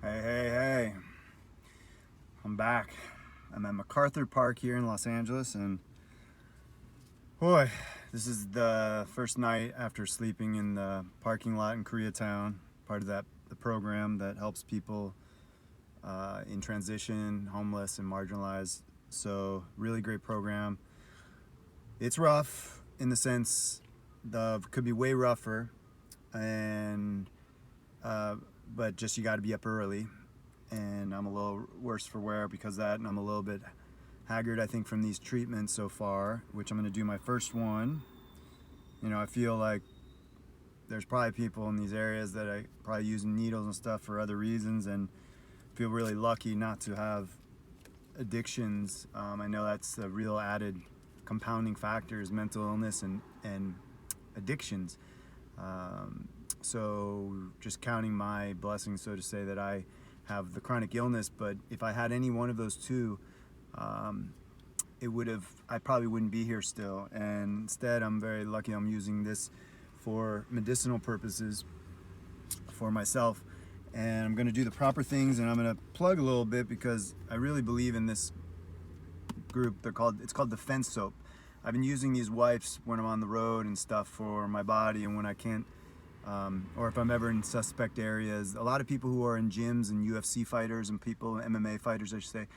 Hey. I'm back. I'm at MacArthur Park here in Los Angeles, and boy, this is the first night after sleeping in the parking lot in Koreatown, part of the program that helps people in transition, homeless, and marginalized. So, really great program. It's rough in the sense could be way rougher, and but just you got to be up early, and I'm a little worse for wear because of that, and I'm a little bit haggard, I think, from these treatments so far, which I'm going to do my first one. You know, I feel like there's probably people in these areas that are probably using needles and stuff for other reasons, and feel really lucky not to have addictions. I know that's a real added compounding factor is mental illness and addictions. So just counting my blessings, so to say, that I have the chronic illness. But if I had any one of those two, I probably wouldn't be here still. And instead, I'm very lucky I'm using this for medicinal purposes for myself. And I'm going to do the proper things, and I'm going to plug a little bit because I really believe in this group. It's called Defense Soap. I've been using these wipes when I'm on the road and stuff for my body, and when I can't, or if I'm ever in suspect areas. A lot of people who are in gyms and UFC fighters and people, MMA fighters I should say,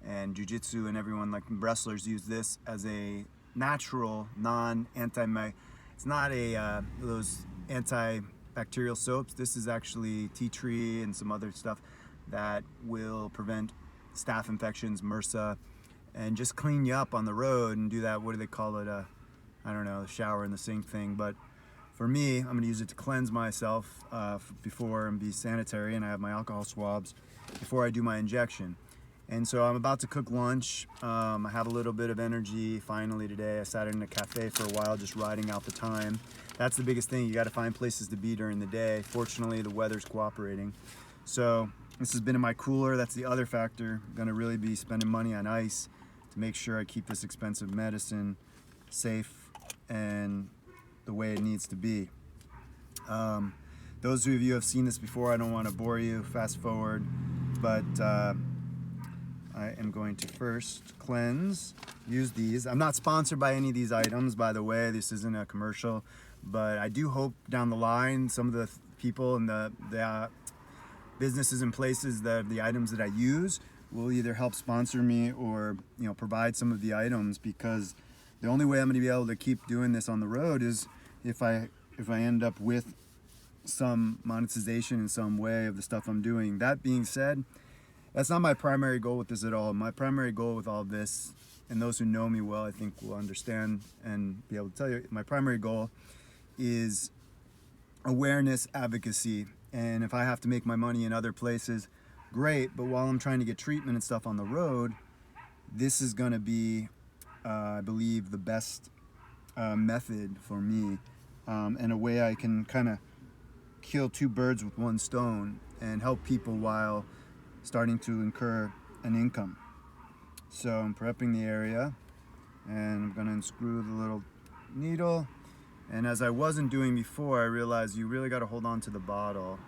and jiu-jitsu and everyone, like wrestlers, use this as a natural, it's not those antibacterial soaps. This is actually tea tree and some other stuff that will prevent staph infections, MRSA, and just clean you up on the road and do that, what do they call it, I don't know, the shower in the sink thing. But for me, I'm going to use it to cleanse myself before and be sanitary, and I have my alcohol swabs before I do my injection. And so I'm about to cook lunch. I have a little bit of energy finally today. I sat in a cafe for a while just riding out the time. That's the biggest thing. You got to find places to be during the day. Fortunately, the weather's cooperating. So this has been in my cooler. That's the other factor. I'm going to really be spending money on ice to make sure I keep this expensive medicine safe and the way it needs to be. Those of you who have seen this before, I don't want to bore you, fast forward, but I am going to first use these. I'm not sponsored by any of these items, by the way. This isn't a commercial, but I do hope down the line some of the people and the businesses and places that the items that I use will either help sponsor me or, you know, provide some of the items, because the only way I'm going to be able to keep doing this on the road is if I end up with some monetization in some way of the stuff I'm doing. That being said, that's not my primary goal with this at all. My primary goal with all of this, and those who know me well, I think will understand and be able to tell you, my primary goal is awareness, advocacy. And if I have to make my money in other places, great. But while I'm trying to get treatment and stuff on the road, this is going to be, I believe, the best method for me, and a way I can kind of kill two birds with one stone and help people while starting to incur an income. So I'm prepping the area, and I'm going to unscrew the little needle. And as I wasn't doing before, I realized you really got to hold on to the bottle,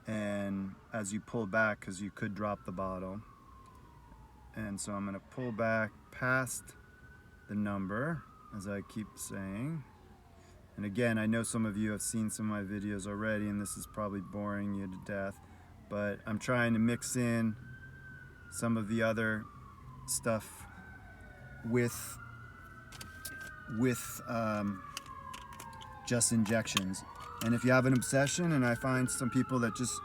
and as you pull back, because you could drop the bottle. And so I'm going to pull back past the number, as I keep saying. And again, I know some of you have seen some of my videos already, and this is probably boring you to death, but I'm trying to mix in some of the other stuff with just injections. And if you have an obsession, and I find some people that just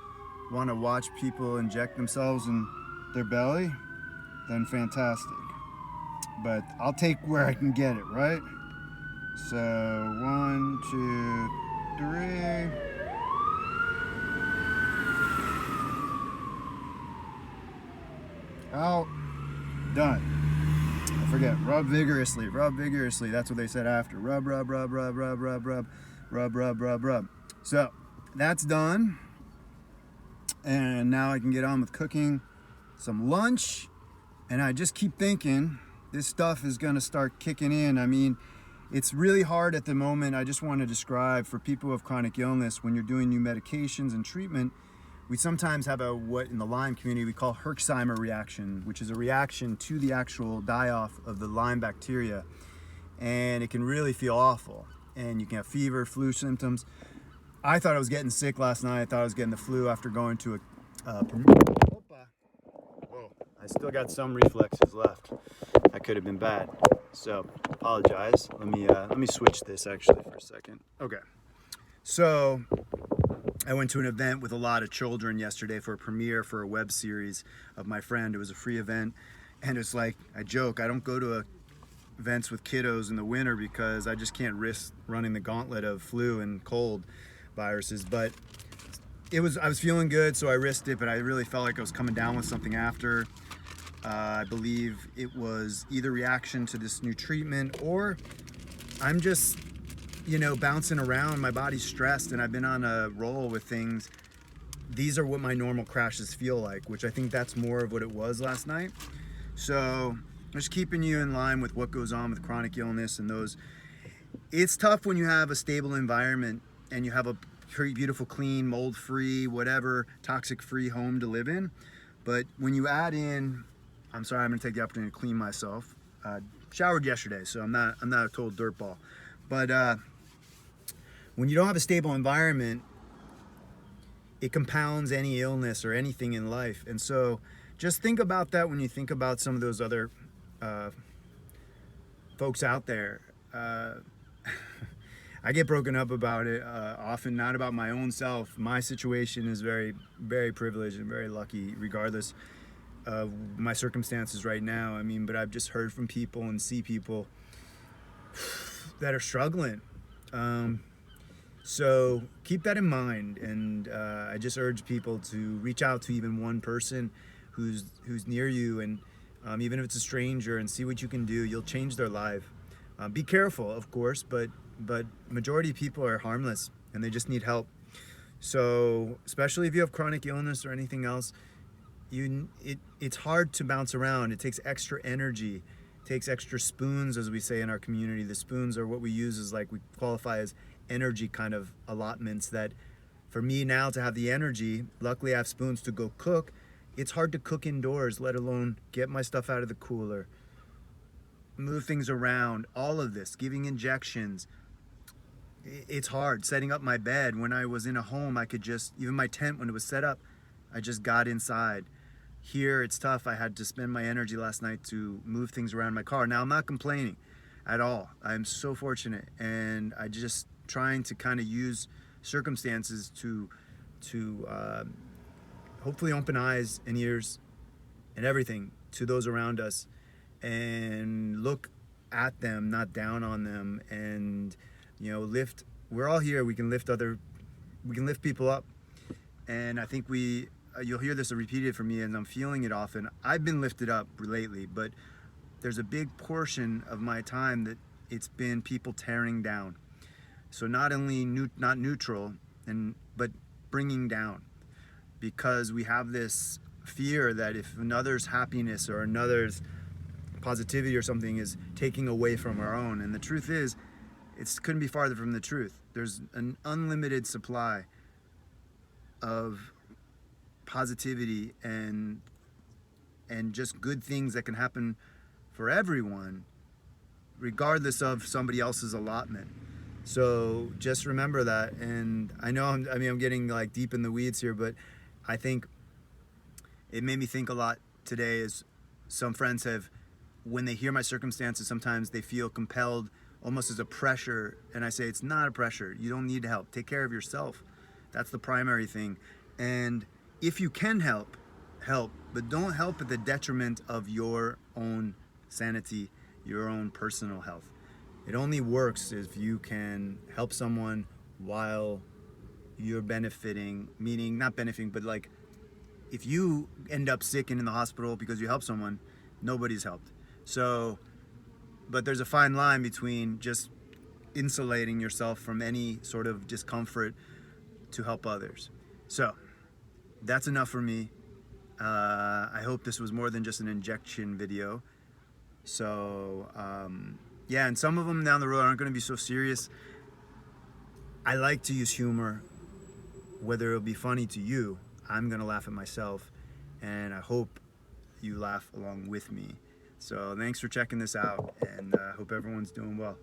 want to watch people inject themselves in their belly, then fantastic. But I'll take where I can get it, right? So 1, 2, 3. Out. Done. I forget. Rub vigorously. Rub vigorously. That's what they said after. Rub, rub, rub, rub, rub, rub, rub, rub, rub, rub, rub. So that's done. And now I can get on with cooking some lunch. And I just keep thinking this stuff is going to start kicking in. I mean, It's really hard at the moment. I just want to describe for people with chronic illness, when you're doing new medications and treatment, we sometimes have what in the Lyme community we call Herxheimer reaction, which is a reaction to the actual die-off of the Lyme bacteria. And it can really feel awful. And you can have fever, flu symptoms. I thought I was getting sick last night. I thought I was getting the flu after going to Whoa, I still got some reflexes left. That could have been bad. So, apologize. Let me switch this actually for a second. Okay. So, I went to an event with a lot of children yesterday for a premiere for a web series of my friend. It was a free event. And it's like, I joke, I don't go to events with kiddos in the winter because I just can't risk running the gauntlet of flu and cold viruses. But I was feeling good, so I risked it, but I really felt like I was coming down with something after. I believe it was either reaction to this new treatment, or I'm just, bouncing around. My body's stressed and I've been on a roll with things. These are what my normal crashes feel like, which I think that's more of what it was last night. So just keeping you in line with what goes on with chronic illness and those. It's tough when you have a stable environment and you have a pretty beautiful, clean, mold-free, whatever, toxic-free home to live in. But when you add in, I'm sorry, I'm gonna take the opportunity to clean myself. Showered yesterday, so I'm not a total dirtball. But when you don't have a stable environment, it compounds any illness or anything in life. And so just think about that when you think about some of those other folks out there. I get broken up about it often, not about my own self. My situation is very, very privileged and very lucky, regardless of my circumstances right now. I mean, but I've just heard from people and see people that are struggling. So keep that in mind, and I just urge people to reach out to even one person who's near you, and even if it's a stranger, and see what you can do. You'll change their life. Be careful, of course, but majority of people are harmless and they just need help. So especially if you have chronic illness or anything else, it's hard to bounce around. It takes extra energy. It takes extra spoons, as we say in our community. The spoons are what we use as, like, we qualify as energy kind of allotments. That for me now to have the energy, luckily I have spoons to go cook. It's hard to cook indoors, let alone get my stuff out of the cooler, move things around, all of this, giving injections. It's hard setting up my bed. When I was in a home, I could just, even my tent when it was set up, I just got inside. Here it's tough. I had to spend my energy last night to move things around my car. Now I'm not complaining at all. I'm so fortunate, and I just trying to kind of use circumstances to hopefully open eyes and ears and everything to those around us, and look at them, not down on them, and lift. We're all here. We can lift people up, and I think you'll hear this repeated from me, and I'm feeling it often. I've been lifted up lately, but there's a big portion of my time that it's been people tearing down. So not only not neutral, but bringing down, because we have this fear that if another's happiness or another's positivity or something is taking away from our own. And the truth is, it couldn't be farther from the truth. There's an unlimited supply of positivity and just good things that can happen for everyone, regardless of somebody else's allotment. So just remember that. And I know I'm getting like deep in the weeds here, but I think it made me think a lot today. Is some friends have, when they hear my circumstances, sometimes they feel compelled almost as a pressure, and I say it's not a pressure. You don't need help. Take care of yourself. That's the primary thing. And if you can help, but don't help at the detriment of your own sanity, your own personal health. It only works if you can help someone while you're benefiting, meaning not benefiting, but like if you end up sick and in the hospital because you help someone, nobody's helped. So, but there's a fine line between just insulating yourself from any sort of discomfort to help others. So that's enough for me. I hope this was more than just an injection video. So yeah, and some of them down the road aren't going to be so serious. I like to use humor, whether it'll be funny to you. I'm going to laugh at myself, and I hope you laugh along with me. So thanks for checking this out, and I hope everyone's doing well.